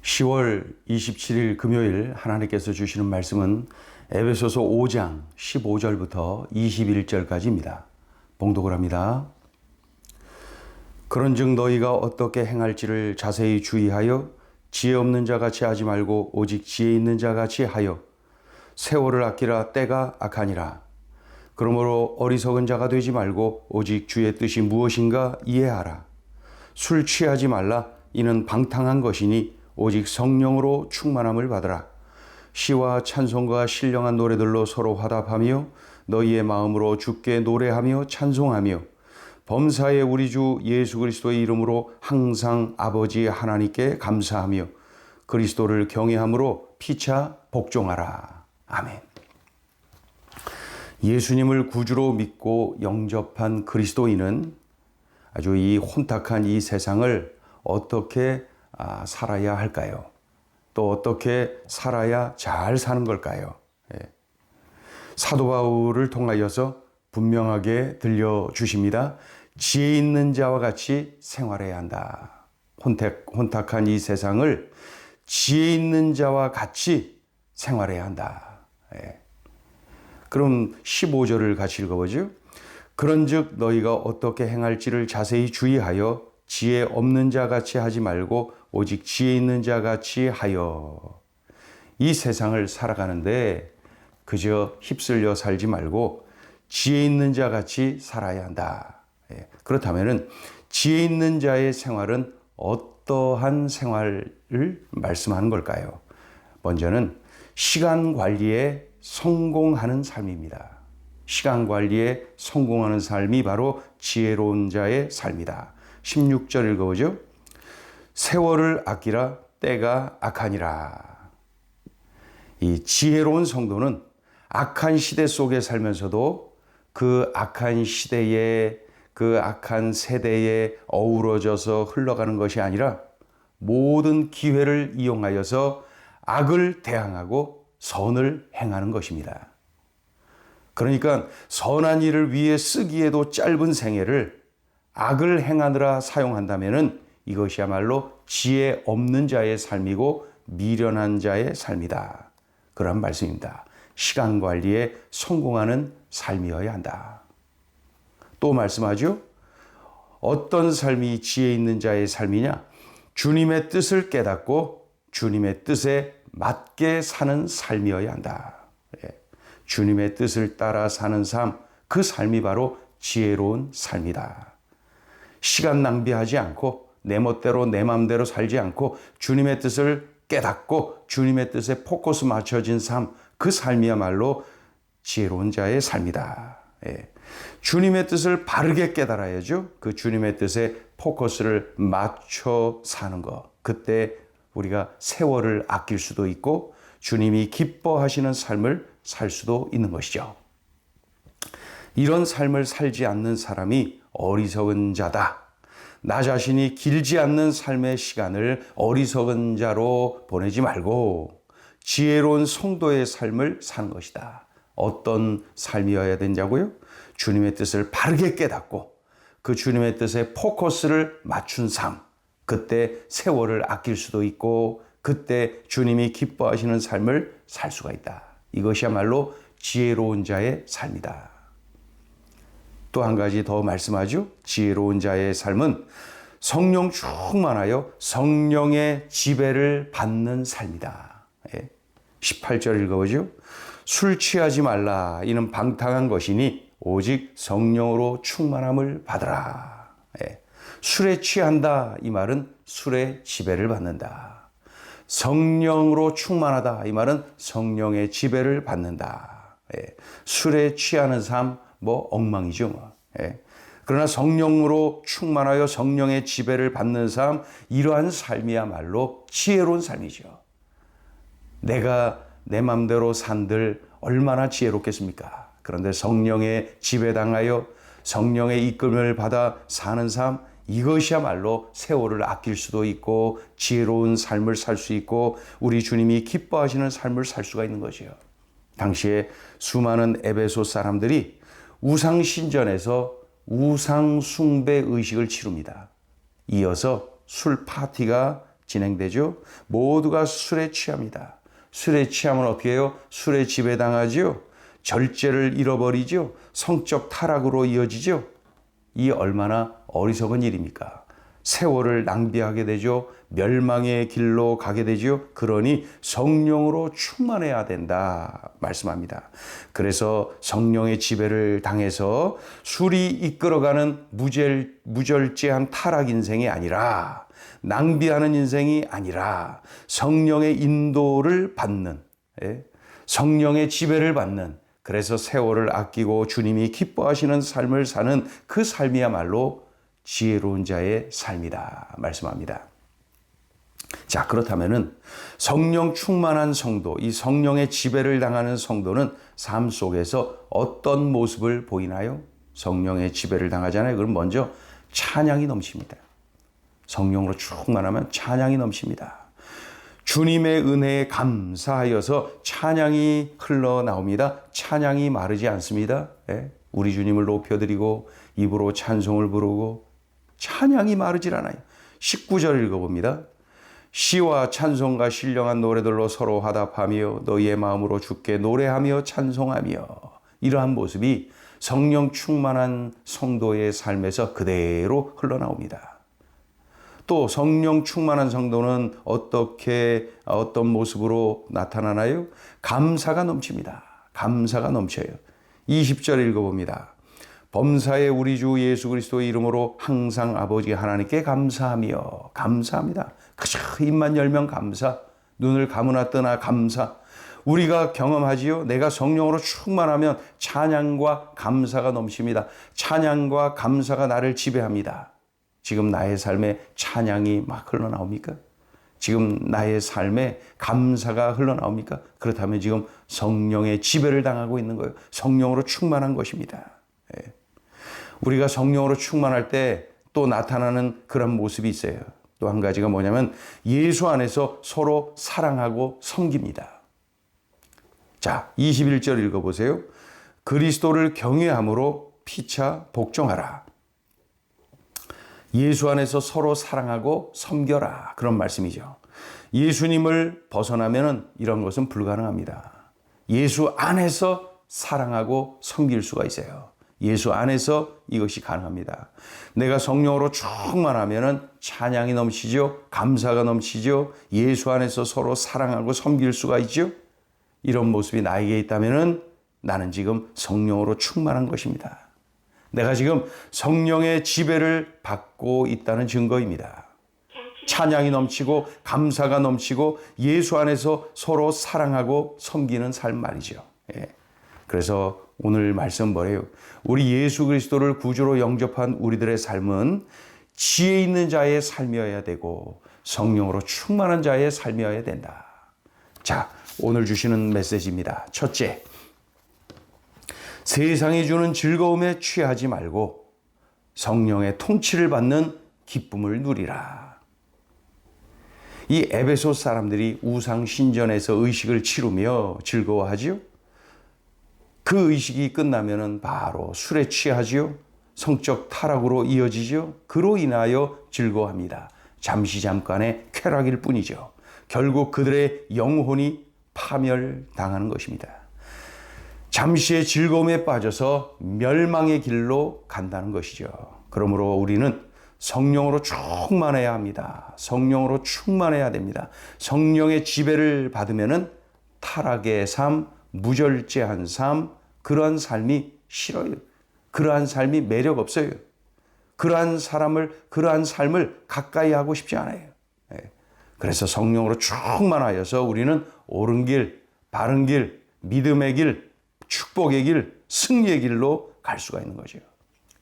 10월 27일 금요일 하나님께서 주시는 말씀은 에베소서 5장 15절부터 21절까지입니다. 봉독을 합니다. 그런즉 너희가 어떻게 행할지를 자세히 주의하여 지혜 없는 자같이 하지 말고 오직 지혜 있는 자같이 하여 세월을 아끼라 때가 악하니라. 그러므로 어리석은 자가 되지 말고 오직 주의 뜻이 무엇인가 이해하라. 술 취하지 말라. 이는 방탕한 것이니 오직 성령으로 충만함을 받으라. 시와 찬송과 신령한 노래들로 서로 화답하며 너희의 마음으로 주께 노래하며 찬송하며 범사의 우리 주 예수 그리스도의 이름으로 항상 아버지 하나님께 감사하며 그리스도를 경외함으로 피차 복종하라. 아멘. 예수님을 구주로 믿고 영접한 그리스도인은 아주 이 혼탁한 이 세상을 어떻게 살아야 할까요? 또 어떻게 살아야 잘 사는 걸까요? 사도 바울을 통하여서 분명하게 들려주십니다. 지혜 있는 자와 같이 생활해야 한다. 혼탁한 이 세상을 지혜 있는 자와 같이 생활해야 한다. 그럼 15절을 같이 읽어보죠. 그런즉 너희가 어떻게 행할지를 자세히 주의하여 지혜 없는 자같이 하지 말고 오직 지혜 있는 자같이 하여. 이 세상을 살아가는데 그저 휩쓸려 살지 말고 지혜 있는 자같이 살아야 한다. 그렇다면 지혜 있는 자의 생활은 어떠한 생활을 말씀하는 걸까요? 먼저는 시간 관리에 성공하는 삶입니다. 시간 관리에 성공하는 삶이 바로 지혜로운 자의 삶이다. 16절 읽어보죠. 세월을 아끼라 때가 악하니라. 이 지혜로운 성도는 악한 시대 속에 살면서도 그 악한 시대에 그 악한 세대에 어우러져서 흘러가는 것이 아니라 모든 기회를 이용하여서 악을 대항하고 선을 행하는 것입니다. 그러니까 선한 일을 위해 쓰기에도 짧은 생애를 악을 행하느라 사용한다면 이것이야말로 지혜 없는 자의 삶이고 미련한 자의 삶이다. 그런 말씀입니다. 시간 관리에 성공하는 삶이어야 한다. 또 말씀하죠. 어떤 삶이 지혜 있는 자의 삶이냐? 주님의 뜻을 깨닫고 주님의 뜻에 맞게 사는 삶이어야 한다. 주님의 뜻을 따라 사는 삶, 그 삶이 바로 지혜로운 삶이다. 시간 낭비하지 않고 내 멋대로 내 마음대로 살지 않고 주님의 뜻을 깨닫고 주님의 뜻에 포커스 맞춰진 삶, 그 삶이야말로 지혜로운 자의 삶이다. 주님의 뜻을 바르게 깨달아야죠. 그 주님의 뜻에 포커스를 맞춰 사는 것. 그때 우리가 세월을 아낄 수도 있고 주님이 기뻐하시는 삶을 살 수도 있는 것이죠. 이런 삶을 살지 않는 사람이 어리석은 자다. 나 자신이 길지 않는 삶의 시간을 어리석은 자로 보내지 말고 지혜로운 성도의 삶을 사는 것이다. 어떤 삶이어야 되냐고요? 주님의 뜻을 바르게 깨닫고 그 주님의 뜻에 포커스를 맞춘 삶. 그때 세월을 아낄 수도 있고 그때 주님이 기뻐하시는 삶을 살 수가 있다. 이것이야말로 지혜로운 자의 삶이다. 또 한 가지 더 말씀하죠. 지혜로운 자의 삶은 성령 충만하여 성령의 지배를 받는 삶이다. 18절 읽어보죠. 술 취하지 말라. 이는 방탕한 것이니 오직 성령으로 충만함을 받으라. 술에 취한다. 이 말은 술의 지배를 받는다. 성령으로 충만하다. 이 말은 성령의 지배를 받는다. 술에 취하는 삶, 엉망이죠. 그러나 성령으로 충만하여 성령의 지배를 받는 삶, 이러한 삶이야말로 지혜로운 삶이죠. 내가 내 맘대로 산들 얼마나 지혜롭겠습니까? 그런데 성령의 지배당하여 성령의 이끌림을 받아 사는 삶, 이것이야말로 세월을 아낄 수도 있고 지혜로운 삶을 살 수 있고 우리 주님이 기뻐하시는 삶을 살 수가 있는 것이요. 당시에 수많은 에베소 사람들이 우상신전에서 우상숭배 의식을 치릅니다. 이어서 술 파티가 진행되죠. 모두가 술에 취합니다. 술에 취하면 어떻게 해요? 술에 지배당하죠. 절제를 잃어버리죠. 성적 타락으로 이어지죠. 이 얼마나 어리석은 일입니까? 세월을 낭비하게 되죠. 멸망의 길로 가게 되죠. 그러니 성령으로 충만해야 된다 말씀합니다. 그래서 성령의 지배를 당해서 술이 이끌어가는 무절제한 타락 인생이 아니라, 낭비하는 인생이 아니라 성령의 인도를 받는, 성령의 지배를 받는, 그래서 세월을 아끼고 주님이 기뻐하시는 삶을 사는 그 삶이야말로 지혜로운 자의 삶이다 말씀합니다. 자, 그렇다면은 성령 충만한 성도, 이 성령의 지배를 당하는 성도는 삶 속에서 어떤 모습을 보이나요? 성령의 지배를 당하잖아요. 그럼 먼저 찬양이 넘칩니다. 성령으로 충만하면 찬양이 넘칩니다. 주님의 은혜에 감사하여서 찬양이 흘러나옵니다. 찬양이 마르지 않습니다. 우리 주님을 높여드리고 입으로 찬송을 부르고 찬양이 마르질 않아요. 19절 읽어봅니다. 시와 찬송과 신령한 노래들로 서로 화답하며 너희의 마음으로 주께 노래하며 찬송하며, 이러한 모습이 성령 충만한 성도의 삶에서 그대로 흘러나옵니다. 또 성령 충만한 성도는 어떤 모습으로 나타나나요? 감사가 넘칩니다. 감사가 넘쳐요. 20절 읽어봅니다. 범사의 우리 주 예수 그리스도의 이름으로 항상 아버지 하나님께 감사하며, 감사합니다. 그저 입만 열면 감사, 눈을 감으나 뜨나 감사. 우리가 경험하지요. 내가 성령으로 충만하면 찬양과 감사가 넘칩니다. 찬양과 감사가 나를 지배합니다. 지금 나의 삶에 찬양이 막 흘러나옵니까? 지금 나의 삶에 감사가 흘러나옵니까? 그렇다면 지금 성령의 지배를 당하고 있는 거예요. 성령으로 충만한 것입니다. 우리가 성령으로 충만할 때 또 나타나는 그런 모습이 있어요. 또 한 가지가 뭐냐면 예수 안에서 서로 사랑하고 섬깁니다. 자, 21절 읽어보세요. 그리스도를 경외함으로 피차 복종하라. 예수 안에서 서로 사랑하고 섬겨라. 그런 말씀이죠. 예수님을 벗어나면 이런 것은 불가능합니다. 예수 안에서 사랑하고 섬길 수가 있어요. 예수 안에서 이것이 가능합니다. 내가 성령으로 충만하면 찬양이 넘치죠. 감사가 넘치죠. 예수 안에서 서로 사랑하고 섬길 수가 있죠. 이런 모습이 나에게 있다면 나는 지금 성령으로 충만한 것입니다. 내가 지금 성령의 지배를 받고 있다는 증거입니다. 찬양이 넘치고 감사가 넘치고 예수 안에서 서로 사랑하고 섬기는 삶 말이죠. 그래서 오늘 말씀 뭐래요? 우리 예수 그리스도를 구주로 영접한 우리들의 삶은 지혜 있는 자의 삶이어야 되고 성령으로 충만한 자의 삶이어야 된다. 자, 오늘 주시는 메시지입니다. 첫째, 세상이 주는 즐거움에 취하지 말고 성령의 통치를 받는 기쁨을 누리라. 이 에베소 사람들이 우상 신전에서 의식을 치르며 즐거워하지요. 그 의식이 끝나면은 바로 술에 취하지요. 성적 타락으로 이어지죠. 그로 인하여 즐거워합니다. 잠깐의 쾌락일 뿐이죠. 결국 그들의 영혼이 파멸당하는 것입니다. 잠시의 즐거움에 빠져서 멸망의 길로 간다는 것이죠. 그러므로 우리는 성령으로 충만해야 합니다. 성령으로 충만해야 됩니다. 성령의 지배를 받으면은 타락의 삶, 무절제한 삶, 그러한 삶이 싫어요. 그러한 삶이 매력 없어요. 그러한 삶을 가까이 하고 싶지 않아요. 그래서 성령으로 충만하여서 우리는 옳은 길, 바른 길, 믿음의 길, 축복의 길, 승리의 길로 갈 수가 있는 거죠.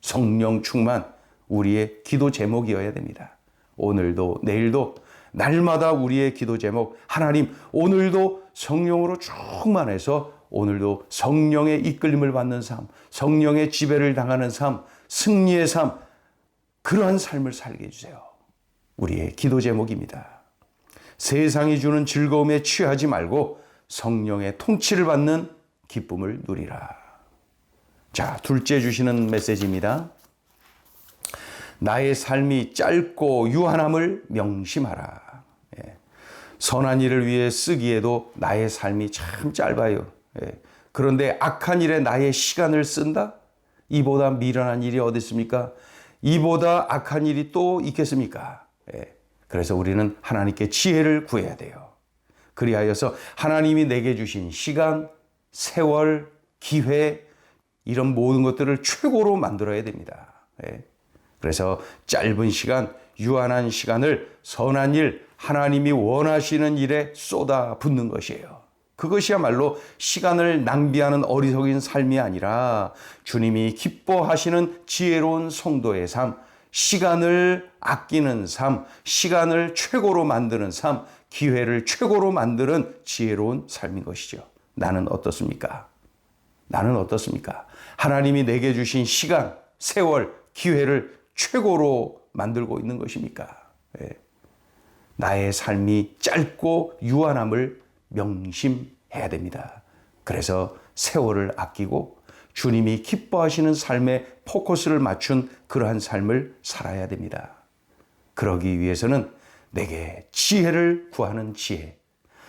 성령 충만, 우리의 기도 제목이어야 됩니다. 오늘도 내일도 날마다 우리의 기도 제목, 하나님 오늘도 성령으로 충만해서 오늘도 성령의 이끌림을 받는 삶, 성령의 지배를 당하는 삶, 승리의 삶, 그러한 삶을 살게 해주세요. 우리의 기도 제목입니다. 세상이 주는 즐거움에 취하지 말고 성령의 통치를 받는 기쁨을 누리라. 자, 둘째 주시는 메시지입니다. 나의 삶이 짧고 유한함을 명심하라. 선한 일을 위해 쓰기에도 나의 삶이 참 짧아요. 그런데 악한 일에 나의 시간을 쓴다? 이보다 미련한 일이 어디 있습니까? 이보다 악한 일이 또 있겠습니까? 그래서 우리는 하나님께 지혜를 구해야 돼요. 그리하여서 하나님이 내게 주신 시간, 세월, 기회, 이런 모든 것들을 최고로 만들어야 됩니다. 그래서 짧은 시간, 유한한 시간을 선한 일, 하나님이 원하시는 일에 쏟아 붓는 것이에요. 그것이야말로 시간을 낭비하는 어리석인 삶이 아니라 주님이 기뻐하시는 지혜로운 성도의 삶, 시간을 아끼는 삶, 시간을 최고로 만드는 삶, 기회를 최고로 만드는 지혜로운 삶인 것이죠. 나는 어떻습니까? 나는 어떻습니까? 하나님이 내게 주신 시간, 세월, 기회를 최고로 만들고 있는 것입니까? 나의 삶이 짧고 유한함을 명심해야 됩니다. 그래서 세월을 아끼고 주님이 기뻐하시는 삶에 포커스를 맞춘 그러한 삶을 살아야 됩니다. 그러기 위해서는 내게 지혜를 구하는 지혜,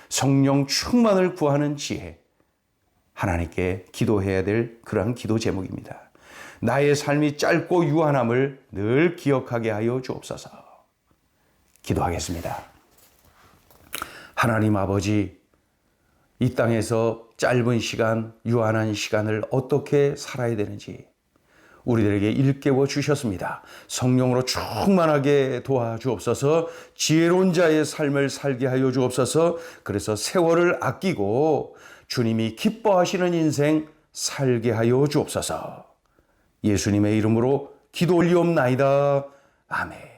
성령 충만을 구하는 지혜, 하나님께 기도해야 될 그러한 기도 제목입니다. 나의 삶이 짧고 유한함을 늘 기억하게 하여 주옵소서. 기도하겠습니다. 하나님 아버지, 이 땅에서 짧은 시간, 유한한 시간을 어떻게 살아야 되는지 우리들에게 일깨워 주셨습니다. 성령으로 충만하게 도와주옵소서. 지혜로운 자의 삶을 살게 하여 주옵소서. 그래서 세월을 아끼고 주님이 기뻐하시는 인생 살게 하여 주옵소서. 예수님의 이름으로 기도 올리옵나이다. 아멘.